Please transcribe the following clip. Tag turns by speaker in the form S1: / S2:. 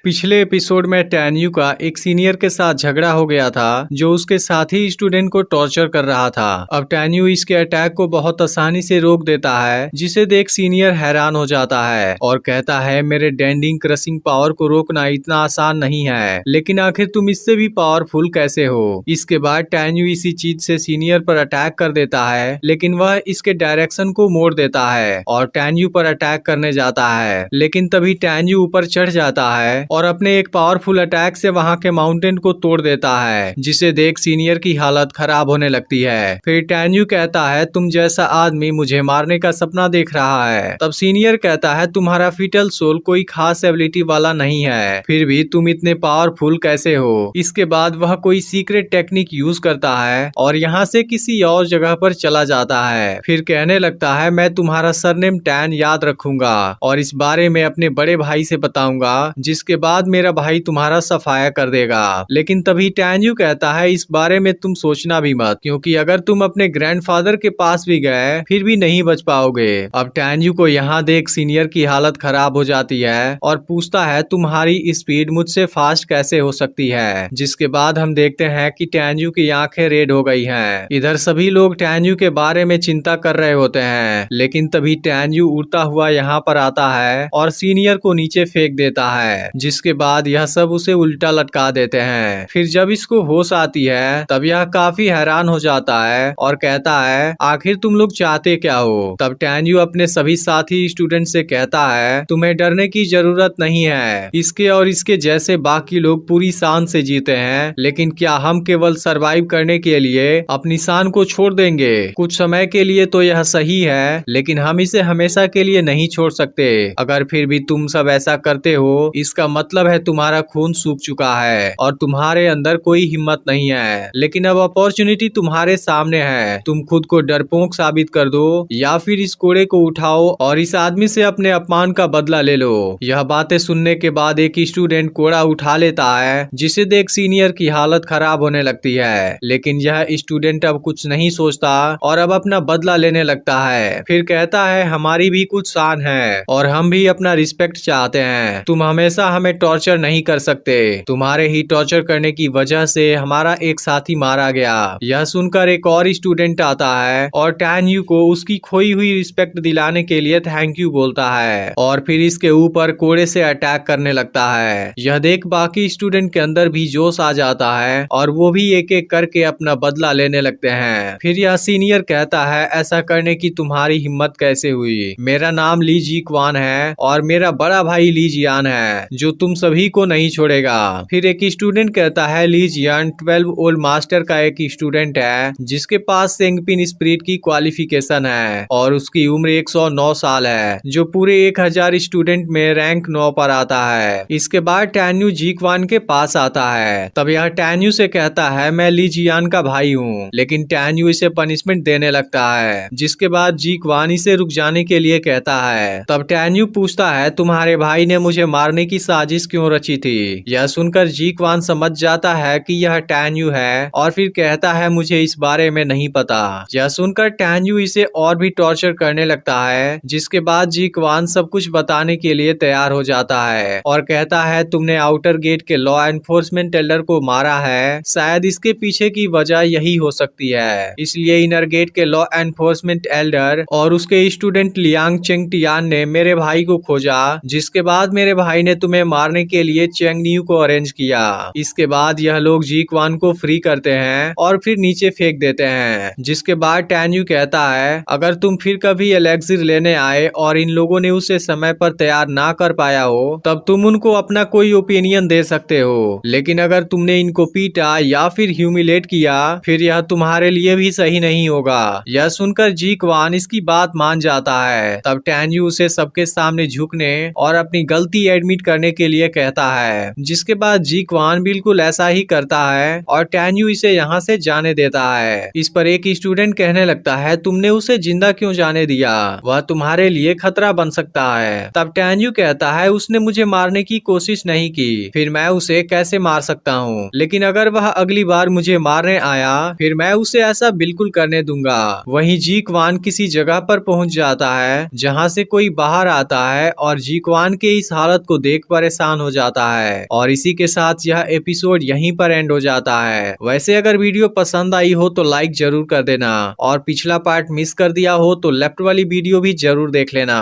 S1: पिछले एपिसोड में टैन्यू का एक सीनियर के साथ झगड़ा हो गया था जो उसके साथी स्टूडेंट को टॉर्चर कर रहा था। अब टैन्यू इसके अटैक को बहुत आसानी से रोक देता है, जिसे देख सीनियर हैरान हो जाता है और कहता है मेरे डेंडिंग क्रशिंग पावर को रोकना इतना आसान नहीं है, लेकिन आखिर तुम इससे भी पावरफुल कैसे हो। इसके बाद टैन्यू इसी चीज से सीनियर पर अटैक कर देता है, लेकिन वह इसके डायरेक्शन को मोड़ देता है और टैन्यू पर अटैक करने जाता है। लेकिन तभी टैन्यू ऊपर चढ़ जाता है और अपने एक पावरफुल अटैक से वहां के माउंटेन को तोड़ देता है, जिसे देख सीनियर की हालत खराब होने लगती है। फिर टैन्यू कहता है तुम जैसा आदमी मुझे मारने का सपना देख रहा है। तब सीनियर कहता है तुम्हारा फीटल सोल कोई खास एबिलिटी वाला नहीं है, फिर भी तुम इतने पावरफुल कैसे हो। इसके बाद वह कोई सीक्रेट टेक्निक यूज करता है और यहाँ से किसी और जगह पर चला जाता है। फिर कहने लगता है मैं तुम्हारा सरनेम टैन याद रखूंगा और इस बारे में अपने बड़े भाई से बताऊंगा, जिसके बाद मेरा भाई तुम्हारा सफाया कर देगा। लेकिन तभी टैन्यू कहता है इस बारे में तुम सोचना भी मत, क्योंकि अगर तुम अपने ग्रैंडफादर के पास भी गए फिर भी नहीं बच पाओगे। अब टैन्यू को यहाँ देख सीनियर की हालत खराब हो जाती है और पूछता है तुम्हारी स्पीड मुझसे फास्ट कैसे हो सकती है। जिसके बाद हम देखते हैं कि टैन्यू की आंखें रेड हो गई हैं। इधर सभी लोग टैन्यू के बारे में चिंता कर रहे होते हैं, लेकिन तभी टैन्यू उड़ता हुआ यहाँ पर आता है और सीनियर को नीचे फेंक देता है, जिसके बाद यह सब उसे उल्टा लटका देते हैं। फिर जब इसको होश आती है तब यह काफी हैरान हो जाता है और कहता है आखिर तुम लोग चाहते क्या हो। तब टैन्यू अपने सभी साथी स्टूडेंट से कहता है तुम्हें डरने की जरूरत नहीं है, इसके और इसके जैसे बाकी लोग पूरी शान से जीते हैं, लेकिन क्या हम केवल सरवाइव करने के लिए अपनी शान को छोड़ देंगे। कुछ समय के लिए तो यह सही है, लेकिन हम इसे हमेशा के लिए नहीं छोड़ सकते। अगर फिर भी तुम सब ऐसा करते हो इसका मतलब है तुम्हारा खून सूख चुका है और तुम्हारे अंदर कोई हिम्मत नहीं है। लेकिन अब अपॉर्चुनिटी तुम्हारे सामने है, तुम खुद को डरपोक साबित कर दो या फिर इस कोड़े को उठाओ और इस आदमी से अपने अपमान का बदला ले लो। यह बातें सुनने के बाद एक स्टूडेंट कोड़ा उठा लेता है, जिसे देख सीनियर की हालत खराब होने लगती है। लेकिन यह स्टूडेंट अब कुछ नहीं सोचता और अब अपना बदला लेने लगता है। फिर कहता है हमारी भी कुछ शान है और हम भी अपना रिस्पेक्ट चाहते हैं। तुम हमेशा हमें टॉर्चर नहीं कर सकते, तुम्हारे ही टॉर्चर करने की वजह से हमारा एक साथी मारा गया। यह सुनकर एक और स्टूडेंट आता है और टैन्यू को उसकी खोई हुई रिस्पेक्ट दिलाने के लिए थैंक यू बोलता है और फिर इसके ऊपर कोड़े से अटैक करने लगता है। यह देख बाकी स्टूडेंट के अंदर भी जोश आ जाता है और वो भी एक एक करके अपना बदला लेने लगते हैं। फिर यह सीनियर कहता है ऐसा करने की तुम्हारी हिम्मत कैसे हुई। मेरा नाम ली जी क्वान है और मेरा बड़ा भाई ली जियान है जो तुम सभी को नहीं छोड़ेगा। फिर एक स्टूडेंट कहता है ली जियान 12 ओल्ड मास्टर का एक स्टूडेंट है जिसके पास सेंगपिन स्पिरिट की क्वालिफिकेशन है और उसकी उम्र 109 साल है, जो पूरे 1000 स्टूडेंट में रैंक 9 पर आता है। इसके बाद टैन्यू जी क्वान के पास आता है। तब यह टैन्यू से कहता है मैं ली जियान का भाई हूँ, लेकिन टैन्यू इसे पनिशमेंट देने लगता है, जिसके बाद जी क्वान इसे रुक जाने के लिए कहता है। तब टैन्यू पूछता है तुम्हारे भाई ने मुझे मारने की साजिश क्यों रची थी। यह सुनकर जी क्वान समझ जाता है कि यह टैन्यू है और फिर कहता है मुझे इस बारे में नहीं पता। यह सुनकर टैन्यू इसे और भी टॉर्चर करने लगता है, जिसके बाद जी क्वान सब कुछ बताने के लिए तैयार हो जाता है और कहता है तुमने आउटर गेट के लॉ एनफोर्समेंट एल्डर को मारा है, शायद इसके पीछे की वजह यही हो सकती है। इसलिए इनर गेट के लॉ एनफोर्समेंट एल्डर और उसके स्टूडेंट लियांग चेंग टियान ने मेरे भाई को खोजा, जिसके बाद मेरे भाई ने तुम्हें मारने के लिए चेंग न्यू को अरेंज किया। इसके बाद यह लोग जी क्वान को फ्री करते हैं और फिर नीचे फेंक देते हैं। जिसके बाद टैन्यू कहता है अगर तुम फिर कभी एलेक्सिर लेने आए और इन लोगों ने उसे समय पर तैयार ना कर पाया हो तब तुम उनको अपना कोई ओपिनियन दे सकते हो, लेकिन अगर तुमने इनको पीटा या फिर ह्यूमिलेट किया फिर यह तुम्हारे लिए भी सही नहीं होगा। यह सुनकर जी क्वान इसकी बात मान जाता है। तब टैन्यू उसे सबके सामने झुकने और अपनी गलती एडमिट करने के लिए कहता है, जिसके बाद जी क्वान बिल्कुल ऐसा ही करता है और टैन्यू इसे यहाँ से जाने देता है। इस पर एक स्टूडेंट कहने लगता है तुमने उसे जिंदा क्यों जाने दिया, वह तुम्हारे लिए खतरा बन सकता है। तब टैन्यू कहता है उसने मुझे मारने की कोशिश नहीं की, फिर मैं उसे कैसे मार सकता हूँ, लेकिन अगर वह अगली बार मुझे मारने आया फिर मैं उसे ऐसा बिल्कुल करने दूंगा। वहीं जी क्वान किसी जगह पर पहुंच जाता है जहां से कोई बाहर आता है और जी क्वान के इस हालत को देख परेशान परेशान हो जाता है और इसी के साथ यह एपिसोड यहीं पर एंड हो जाता है। वैसे अगर वीडियो पसंद आई हो तो लाइक जरूर कर देना और पिछला पार्ट मिस कर दिया हो तो लेफ्ट वाली वीडियो भी जरूर देख लेना।